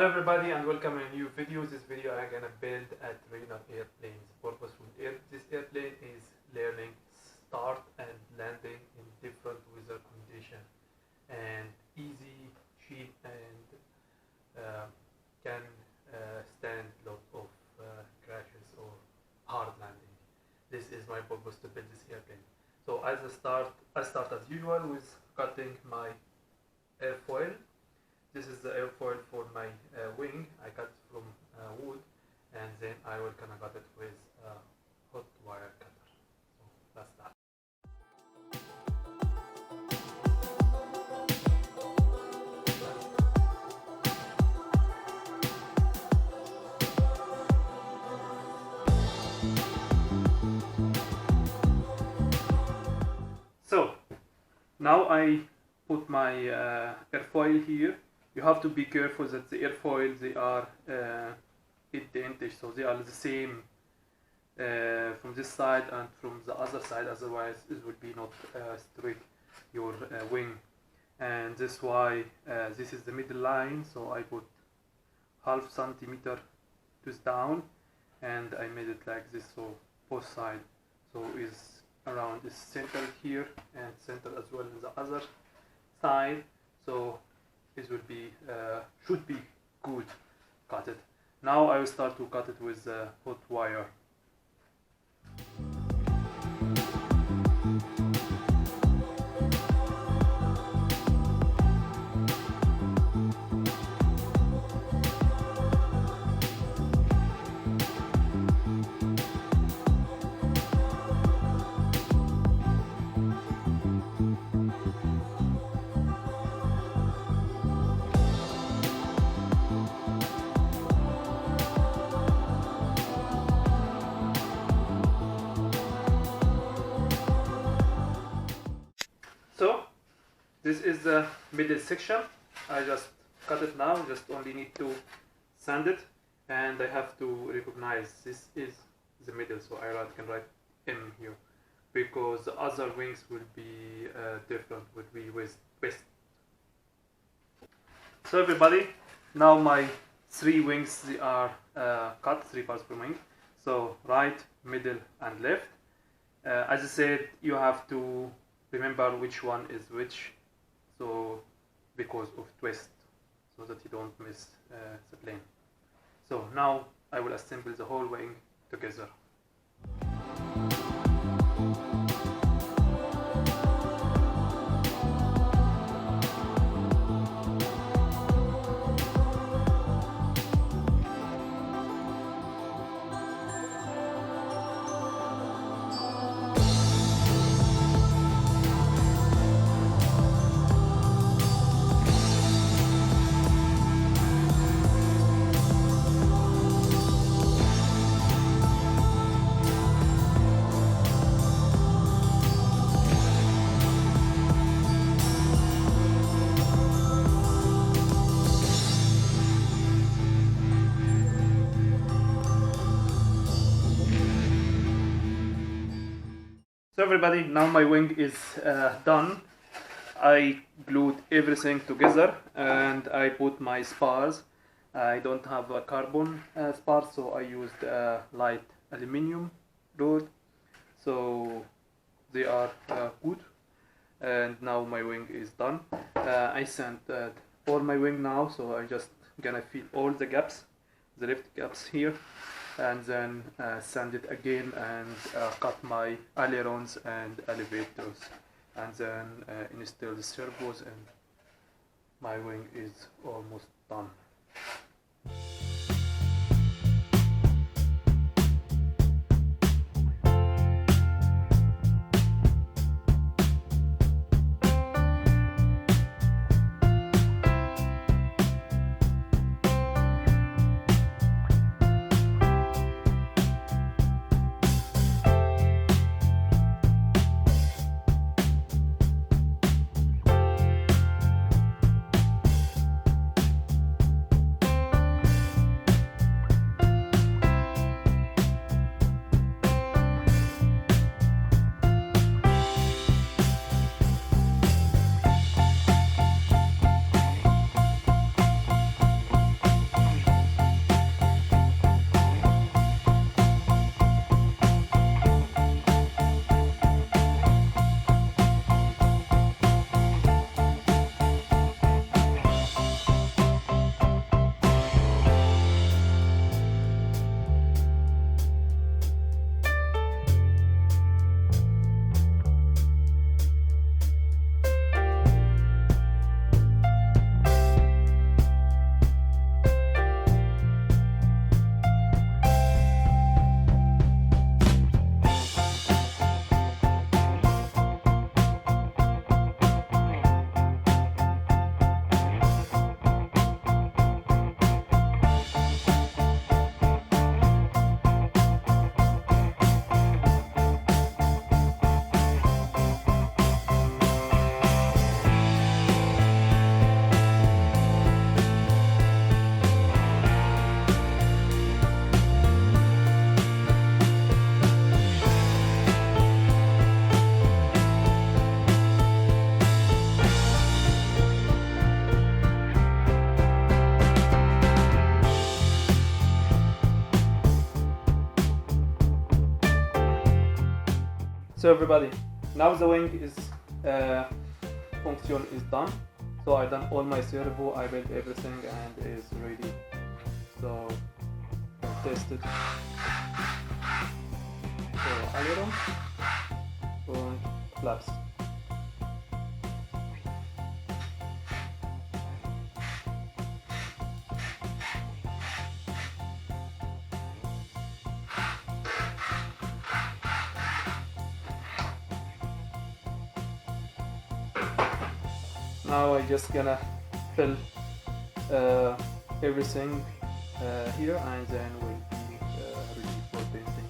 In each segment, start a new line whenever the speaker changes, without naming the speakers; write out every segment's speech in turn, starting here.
Hello everybody and welcome to a new video. This video I'm gonna build a trainer airplane. This airplane is learning start and landing in different weather conditions and easy, cheap and can stand lot of crashes or hard landing. This is my purpose to build this airplane. So I start as usual with cutting my airfoil. This is the airfoil for my wing. I cut from wood and then I will gonna cut it with a hot wire cutter. So that's that. So now I put my airfoil here. You have to be careful that the airfoil they are identical, so they are the same from this side and from the other side, otherwise it will be not straight your wing. And that's why this is the middle line, so I put half centimeter to down and I made it like this, so both sides, so is around is center here and center as well in the other side, so this will be should be good cut it. Now I will start to cut it with hot wire. So this is the middle section. I just cut it now, just only need to sand it, and I have to recognize this is the middle, so I can write M here because the other wings will be different, will be with west. So everybody, now my three wings they are cut, three parts per wing, so right, middle and left. As I said, you have to remember which one is which, so because of twist, so that you don't miss the plane. So now I will assemble the whole wing together. So everybody, now my wing is done. I glued everything together and I put my spars. I don't have a carbon spars, so I used light aluminium rod, so they are good. And now my wing is done. I sand all my wing now, so I just gonna fill all the gaps, the left gaps here, and then sand it again and cut my ailerons and elevators, and then install the servos, and my wing is almost done. So everybody, now the wing is function is done. So I done all my servo, I built everything and is ready. So test it. So aileron and flaps. Now I just gonna fill everything here and then we'll be ready for painting.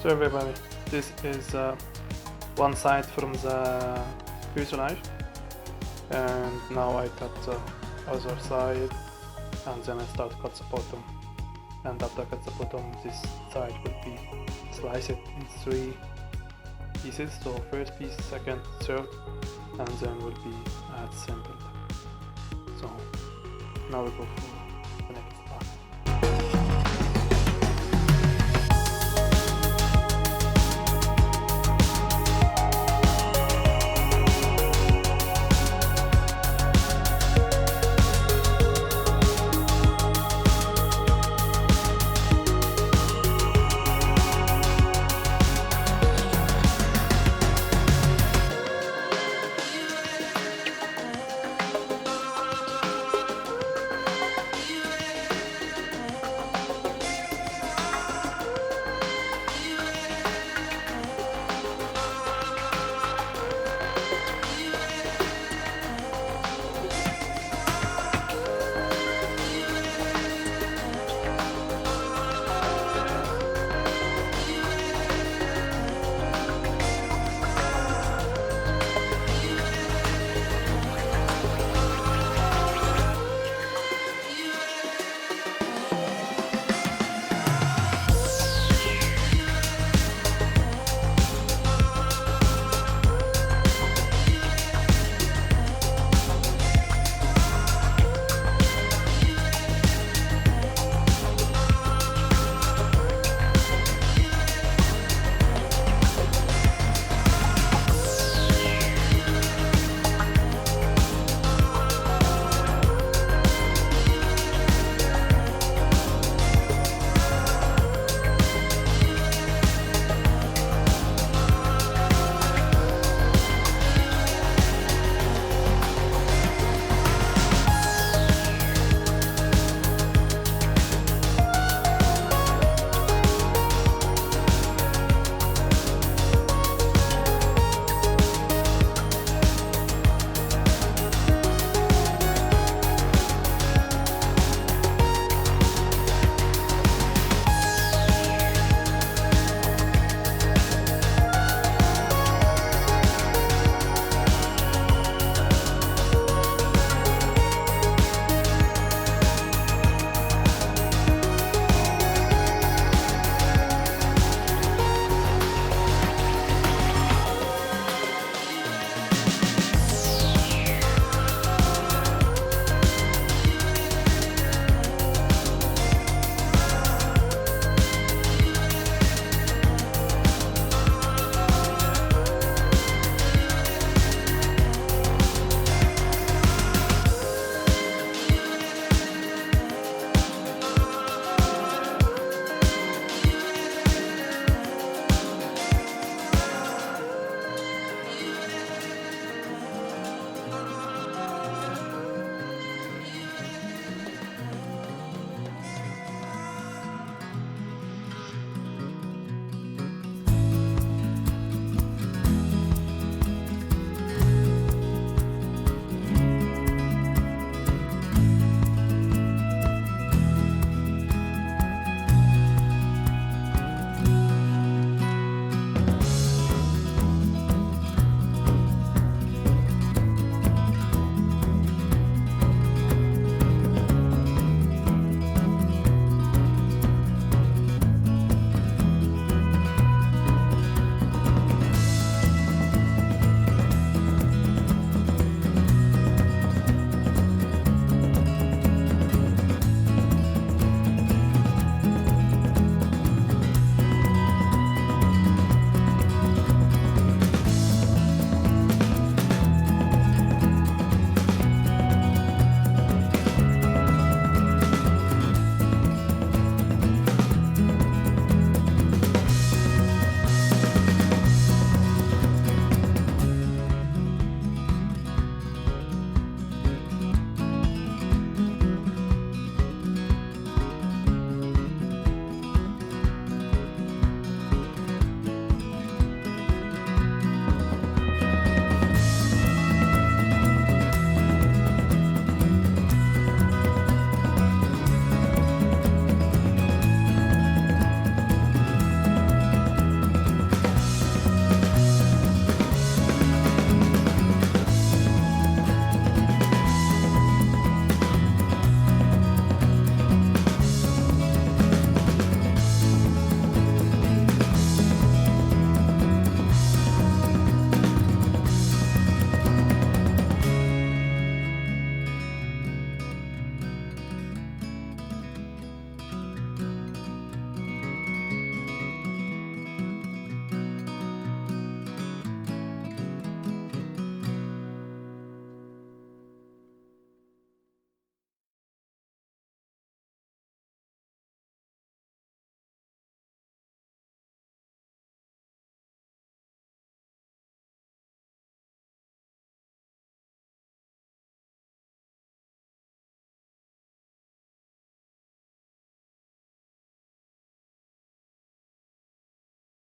So everybody, this is one side from the fuselage, and now I cut the other side and then I start to cut the bottom, and after I cut the bottom this side will be sliced in 3 pieces, so first piece, second, third, and then will be assembled. So now we go for